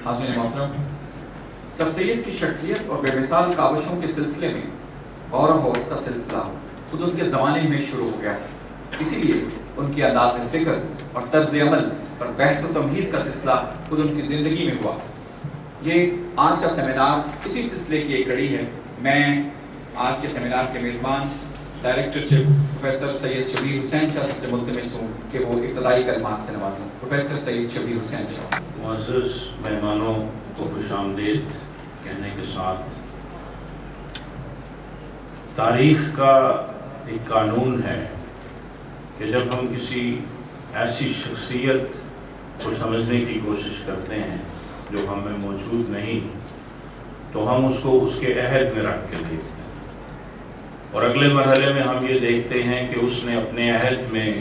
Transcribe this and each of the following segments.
حاضرین محترم، سر سید کی شخصیت اور بے مثال کاوشوں کے سلسلے میں غور و خوض کا سلسلہ خود ان کے زمانے میں شروع ہو گیا، اسی لیے ان کی انداز فکر اور طرز عمل پر بحث و تمہیز کا سلسلہ خود ان کی زندگی میں ہوا۔ یہ آج کا سیمینار اسی سلسلے کی ایک کڑی ہے۔ میں آج کے سیمینار کے میزبان ڈائریکٹر چیف پروفیسر سید شبیر حسین شاہ سے ملتمس ہوں کہ وہ ابتدائی کلمات سے نوازیں۔ پروفیسر سید شبیر حسین شاہ۔ معزز مہمانوں کو خوش آمدید کہنے کے ساتھ، تاریخ کا ایک قانون ہے کہ جب ہم کسی ایسی شخصیت کو سمجھنے کی کوشش کرتے ہیں جو ہمیں موجود نہیں، تو ہم اس کو اس کے عہد میں رکھ کے دیکھتے ہیں، اور اگلے مرحلے میں ہم یہ دیکھتے ہیں کہ اس نے اپنے عہد میں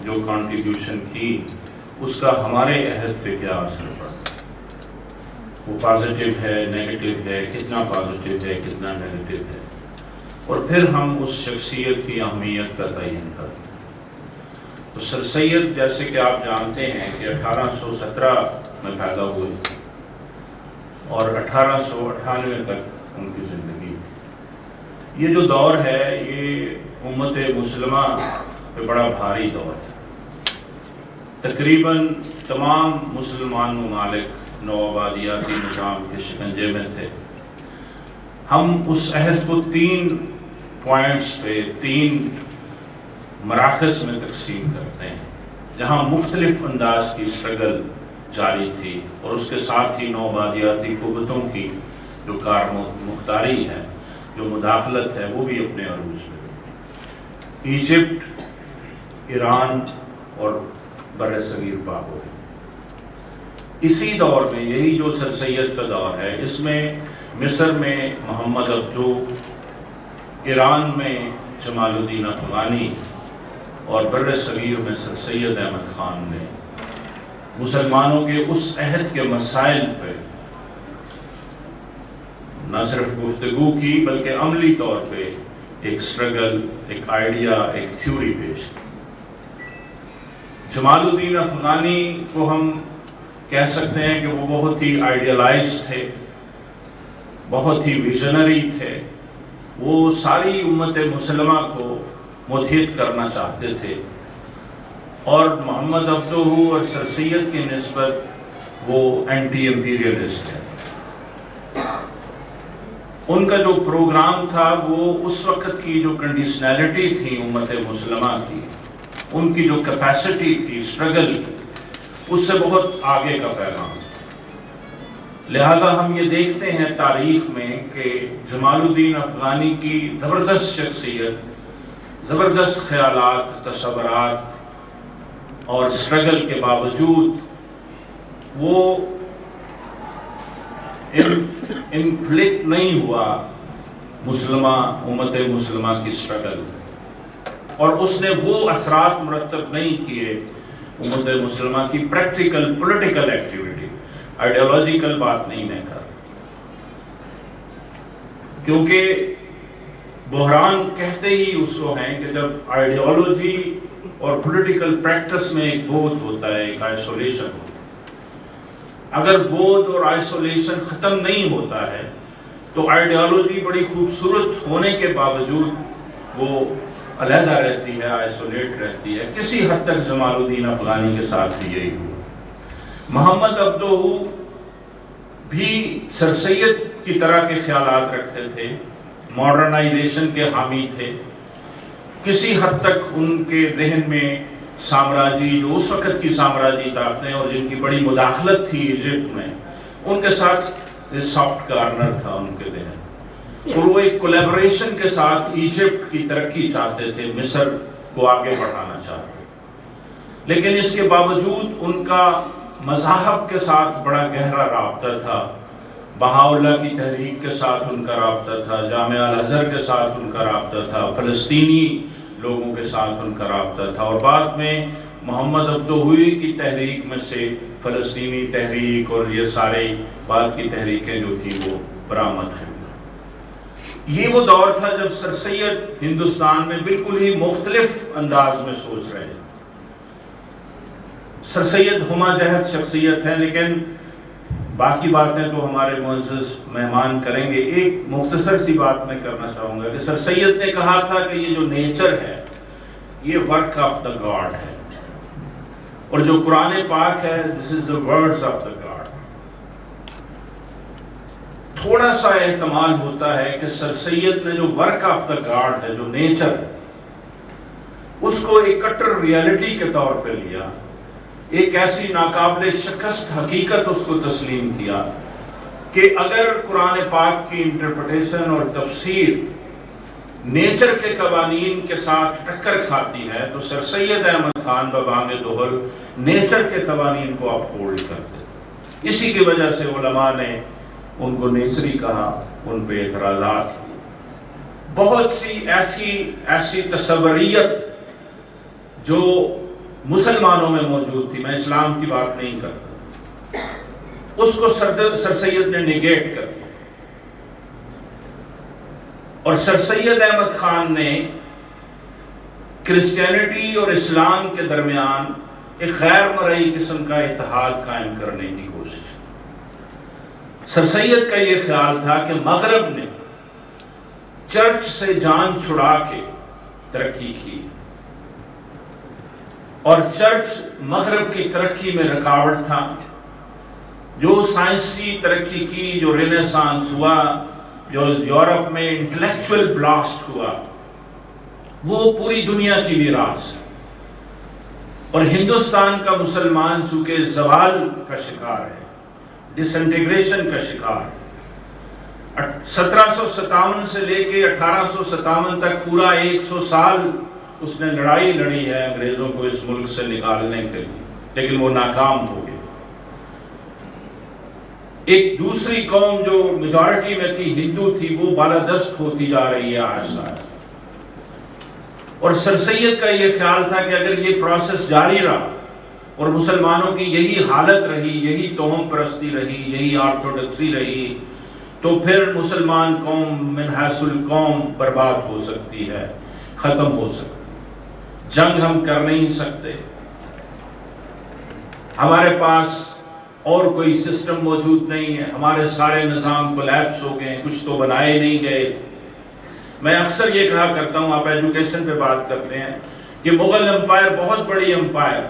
جو کنٹریبیوشن کی اس کا ہمارے عہد پہ کیا اثر پڑا، وہ پازیٹیو ہے، نیگیٹو ہے، کتنا پازیٹیو ہے، کتنا نیگیٹو ہے، اور پھر ہم اس شخصیت کی اہمیت کا تعین کرتے ہیں۔ تو سر سید جیسے کہ آپ جانتے ہیں کہ 1817 میں پیدا ہوئے اور 1898 تک ان کی زندگی۔ یہ جو دور ہے یہ امت مسلمہ پہ بڑا بھاری دور ہے۔ تقریباً تمام مسلمان ممالک نوآبادیاتی نظام کے شکنجے میں تھے۔ ہم اس عہد کو 3 پوائنٹس پہ، 3 مراکز میں تقسیم کرتے ہیں جہاں مختلف انداز کی اسٹرگل جاری تھی، اور اس کے ساتھ ہی نوآبادیاتی قوتوں کی جو کار مختاری ہے، جو مداخلت ہے، وہ بھی اپنے عروج پہ۔ ایجپٹ، ایران اور بر صغیر پاک ہو گئی۔ اسی دور میں، یہی جو سر سید کا دور ہے، اس میں مصر میں محمد عبدو، ایران میں جمال الدین افغانی اور بر صغیر میں سر سید احمد خان نے مسلمانوں کے اس عہد کے مسائل پہ نہ صرف گفتگو کی بلکہ عملی طور پہ ایک سٹرگل، ایک آئیڈیا، ایک تھیوری پیش کی۔ جمال الدین افغانی کو ہم کہہ سکتے ہیں کہ وہ بہت ہی آئیڈیلائز تھے، بہت ہی ویژنری تھے۔ وہ ساری امت مسلمہ کو متحد کرنا چاہتے تھے، اور محمد عبدو اور سر سید کی نسبت وہ اینٹی امپیریلسٹ ہے۔ ان کا جو پروگرام تھا وہ اس وقت کی جو کنڈیشنلٹی تھی امت مسلمہ کی، ان کی جو کیپیسٹی تھی اسٹرگل کی، اس سے بہت آگے کا پیغام۔ لہذا ہم یہ دیکھتے ہیں تاریخ میں کہ جمال الدین افغانی کی زبردست شخصیت، زبردست خیالات، تصورات اور اسٹرگل کے باوجود وہ انفلیکٹ نہیں ہوا مسلمہ امت مسلمہ کی اسٹرگل، اور اس نے وہ اثرات مرتب نہیں کیے امت مسلمہ کی پریکٹیکل پولیٹیکل ایکٹیویٹی۔ آئیڈیالوجیکل بات نہیں میں کر، کیونکہ بحران کہتے ہی اس کو ہیں کہ جب آئیڈیالوجی اور پولیٹیکل پریکٹس میں ایک بودھ ہوتا ہے، ایک آئسولیشن ہوتا ہے۔ اگر بودھ اور آئسولیشن ختم نہیں ہوتا ہے تو آئیڈیالوجی بڑی خوبصورت ہونے کے باوجود وہ علیحدہ رہتی ہے، آئسولیٹ رہتی ہے۔ کسی حد تک جمال الدین افغانی کے ساتھ بھی یہی ہوا۔ محمد عبدو بھی سر سید کی طرح کے خیالات رکھتے تھے، ماڈرنائزیشن کے حامی تھے۔ کسی حد تک ان کے ذہن میں سامراجی، جو اس وقت کی سامراجی طاقتیں اور جن کی بڑی مداخلت تھی ایجپٹ میں، ان کے ساتھ سافٹ کارنر تھا ان کے ذہن، اور وہ ایک کولیبریشن کے ساتھ ایجپٹ کی ترقی چاہتے تھے، مصر کو آگے بڑھانا چاہتے تھے۔ لیکن اس کے باوجود ان کا مذاہب کے ساتھ بڑا گہرا رابطہ تھا، بہاءاللہ کی تحریک کے ساتھ ان کا رابطہ تھا، جامعہ الازہر کے ساتھ ان کا رابطہ تھا، فلسطینی لوگوں کے ساتھ ان کا رابطہ تھا، اور بعد میں محمد عبدو کی تحریک میں سے فلسطینی تحریک اور یہ سارے بعد کی تحریکیں جو تھی وہ برآمد ہوئی۔ یہ وہ دور تھا جب سر سید ہندوستان میں بالکل ہی مختلف انداز میں سوچ رہے ہیں۔ سر سید ہما جہت شخصیت ہے، لیکن باقی باتیں تو ہمارے معزز مہمان کریں گے. ایک مختصر سی بات میں کرنا چاہوں گا کہ سر سید نے کہا تھا کہ یہ جو نیچر ہے یہ ورک آف دا گاڈ ہے، اور جو قرآن پاک ہے this is the words of the God. تھوڑا سا احتمال ہوتا ہے کہ سر سید نے جو ورک آف دا گاڈ ہے، جو نیچر ہے، اس کو ایک کٹر ریالٹی کے طور پہ لیا، ایک ایسی ناقابل شکست حقیقت اس کو تسلیم کیا کہ اگر قرآن پاک کی انٹرپریٹیشن اور تفسیر نیچر کے قوانین کے ساتھ ٹکر کھاتی ہے تو سر سید احمد خان ببانگ دہل نیچر کے قوانین کو اپہولڈ کرتے. اسی کی وجہ سے علماء نے ان کو نیچری کہا، ان پہ اعتراضات. بہت سی ایسی تصوریت جو مسلمانوں میں موجود تھی، میں اسلام کی بات نہیں کرتا، اس کو سر سید نے نیگیٹ کر دیا. اور سر سید احمد خان نے کرسچینٹی اور اسلام کے درمیان ایک غیر مرئی قسم کا اتحاد قائم کرنے کی کوشش. سر سید کا یہ خیال تھا کہ مغرب نے چرچ سے جان چھڑا کے ترقی کی، اور چرچ مغرب کی ترقی میں رکاوٹ تھا. جو سائنسی ترقی کی، جو رینیسانس ہوا، جو یورپ میں انٹلیکچوئل بلاسٹ ہوا، وہ پوری دنیا کی میراث. اور ہندوستان کا مسلمان چونکہ زوال کا شکار ہے، ڈس انٹیگریشن کا شکار. 1757 سے لے کے 1857 تک پورا 100 سال اس نے لڑائی لڑی ہے انگریزوں کو اس ملک سے نکالنے کے لیے، لیکن وہ ناکام ہو گئے. ایک دوسری قوم جو میجورٹی میں تھی، ہندو تھی، وہ بالادست ہوتی جا رہی ہے آج. اور سر سید کا یہ خیال تھا کہ اگر یہ پروسیس جاری رہا اور مسلمانوں کی یہی حالت رہی، یہی توہم پرستی رہی، یہی آرتھوڈکسی رہی، تو پھر مسلمان قوم من حیث القوم برباد ہو سکتی ہے، ختم ہو سکتی. جنگ ہم کر نہیں سکتے، ہمارے پاس اور کوئی سسٹم موجود نہیں ہے، ہمارے سارے نظام کولیپس ہو گئے، کچھ تو بنائے نہیں گئے تھے. میں اکثر یہ کہا کرتا ہوں، آپ ایجوکیشن پہ بات کرتے ہیں کہ مغل امپائر بہت بڑی امپائر،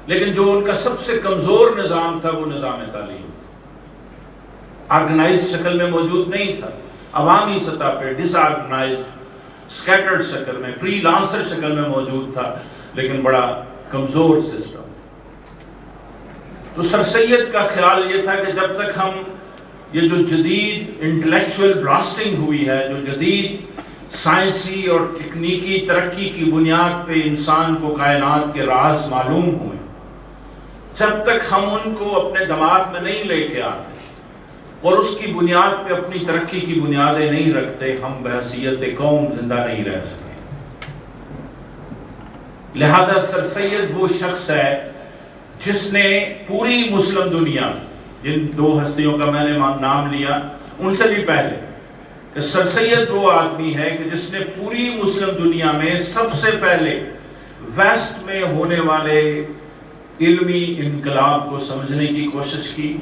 لیکن جو ان کا سب سے کمزور نظام تھا وہ نظام تعلیم. آرگنائز شکل میں موجود نہیں تھا، عوامی سطح پہ ڈس آرگنائز سکیٹرڈ شکل میں، فری لانسر شکل میں موجود تھا، لیکن بڑا کمزور سسٹم. تو سر سید کا خیال یہ تھا کہ جب تک ہم یہ جو جدید انٹلیکچوئل بلاسٹنگ ہوئی ہے، جو جدید سائنسی اور تکنیکی ترقی کی بنیاد پہ انسان کو کائنات کے راز معلوم ہوئے، جب تک ہم ان کو اپنے دماغ میں نہیں لے کے آتے اور اس کی بنیاد پہ اپنی ترقی کی بنیادیں نہیں رکھتے، ہم بحیثیت قوم زندہ نہیں رہ سکتے. لہذا سر سید وہ شخص ہے جس نے پوری مسلم دنیا، جن دو ہستیوں کا میں نے نام لیا ان سے بھی پہلے، کہ سر سید وہ آدمی ہے کہ جس نے پوری مسلم دنیا میں سب سے پہلے ویسٹ میں ہونے والے علمی انقلاب کو سمجھنے کی کوشش کی،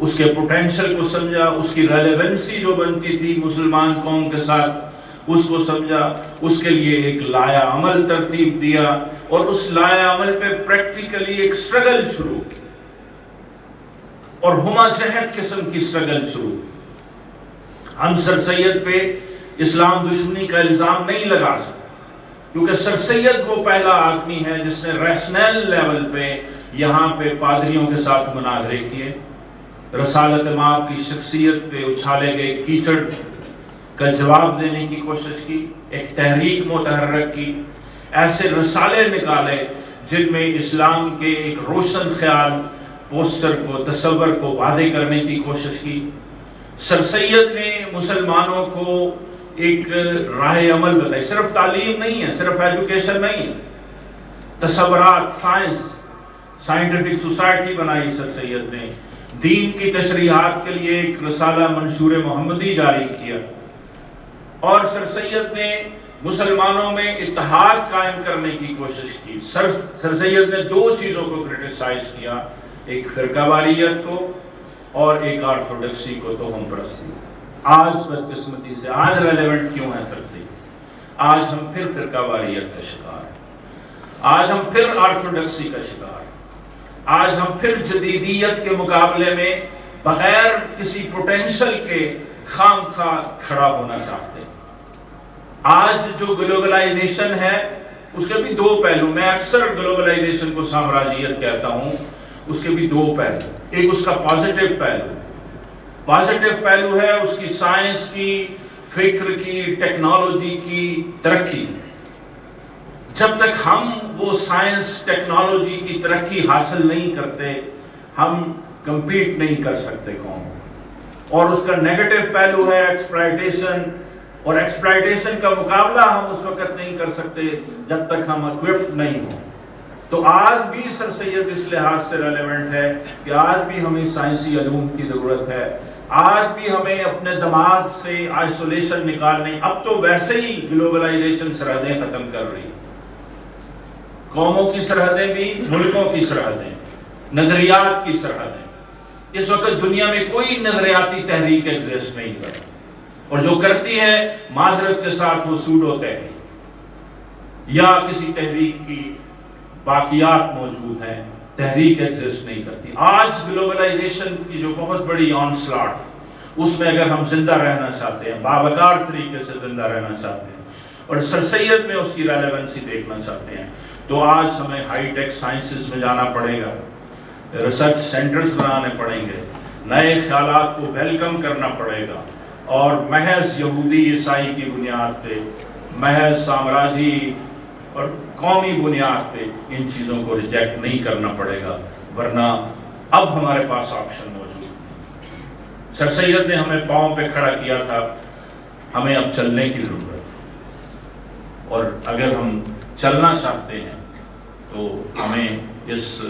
اس کے پوٹینشل کو سمجھا، اس کی ریلیونسی جو بنتی تھی مسلمان قوم کے ساتھ اس کو سمجھا، اس کے لیے ایک لائحہ عمل ترتیب دیا، اور اس لائحہ عمل پہ پریکٹیکلی ایک سٹرگل شروع کی، اور ہمہ جہت قسم کی سٹرگل شروع کی. ہم سر سید پہ اسلام دشمنی کا الزام نہیں لگا سکتے، کیونکہ سر سید وہ پہلا آدمی ہے جس نے ریشنل لیول پہ یہاں پہ پادریوں کے ساتھ مناظرے کیے، رسالت مآب کی شخصیت پہ اچھالے گئے کیچڑ کا جواب دینے کی کوشش کی، ایک تحریک متحرک کی، ایسے رسالے نکالے جن میں اسلام کے ایک روشن خیال پوسٹر کو، تصور کو واضح کرنے کی کوشش کی. سر سید نے مسلمانوں کو ایک راہ عمل بتائی. صرف تعلیم نہیں ہے، صرف ایجوکیشن نہیں ہے، تصورات، سائنٹیفک سوسائٹی بنائی سر سید نے، دین کی تشریحات کے لیے ایک رسالہ منشور محمدی جاری کیا، اور سر سید نے مسلمانوں میں اتحاد قائم کرنے کی کوشش کی. سر سید نے دو چیزوں کو کرٹیسائز کیا، ایک فرقہ واریت کو اور ایک آرتھوڈکسی کو توہم پرستی۔ آج بدقسمتی سے آج ریلیونٹ کیوں ہے سر سید؟ آج ہم پھر فرقہ واریت کا شکار ہیں، آج ہم پھر آرتھوڈکسی کا شکار ہیں، آج ہم پھر جدیدیت کے مقابلے میں بغیر کسی پوٹینشل کے خام خواہ کھڑا ہونا چاہتے ہیں۔ آج جو گلوبلائزیشن ہے اس کے بھی دو پہلو، میں اکثر گلوبلائزیشن کو سامراجیت کہتا ہوں، اس کے بھی دو پہلو، ایک اس کا پازیٹیو پہلو ہے اس کی سائنس کی، فکر کی، ٹیکنالوجی کی ترقی۔ جب تک ہم وہ سائنس ٹیکنالوجی کی ترقی حاصل نہیں کرتے ہم کمپیٹ نہیں کر سکتے قوم۔ اور اس کا نیگیٹو پہلو ہے ایکسپلائٹیشن، اور ایکسپلائٹیشن کا مقابلہ ہم اس وقت نہیں کر سکتے جب تک ہم اکوپڈ نہیں ہوں۔ تو آج بھی سر سید اس لحاظ سے ریلیونٹ ہے کہ آج بھی ہمیں سائنسی علوم کی ضرورت ہے، آج بھی ہمیں اپنے دماغ سے آئسولیشن نکالنے، اب تو ویسے ہی گلوبلائزیشن سرحدیں ختم کر رہی ہے، قوموں کی سرحدیں بھی، ملکوں کی سرحدیں، نظریات کی سرحدیں۔ اس وقت دنیا میں کوئی نظریاتی تحریک ایگزسٹ نہیں کرتی، اور جو کرتی ہے معذرت کے ساتھ وہ سوڈو تحریک یا کسی تحریک کی باقیات موجود ہیں، تحریک ایگزسٹ نہیں کرتی۔ آج گلوبلائزیشن کی جو بہت بڑی آنسلاٹ، اس میں اگر ہم زندہ رہنا چاہتے ہیں، باوقار طریقے سے زندہ رہنا چاہتے ہیں اور سر سید میں اس کی ریلیونسی دیکھنا چاہتے ہیں، تو آج ہمیں ہائی ٹیک سائنسز میں جانا پڑے گا، ریسرچ سینٹرز بنانے پڑیں گے، نئے خیالات کو ویلکم کرنا پڑے گا، اور محض یہودی عیسائی کی بنیاد پہ، محض سامراجی اور قومی بنیاد پہ ان چیزوں کو ریجیکٹ نہیں کرنا پڑے گا، ورنہ اب ہمارے پاس آپشن موجود ہے۔ سر سید نے ہمیں پاؤں پہ کھڑا کیا تھا، ہمیں اب چلنے کی ضرورت ہے، اور اگر ہم چلنا چاہتے ہیں تو ہمیں اس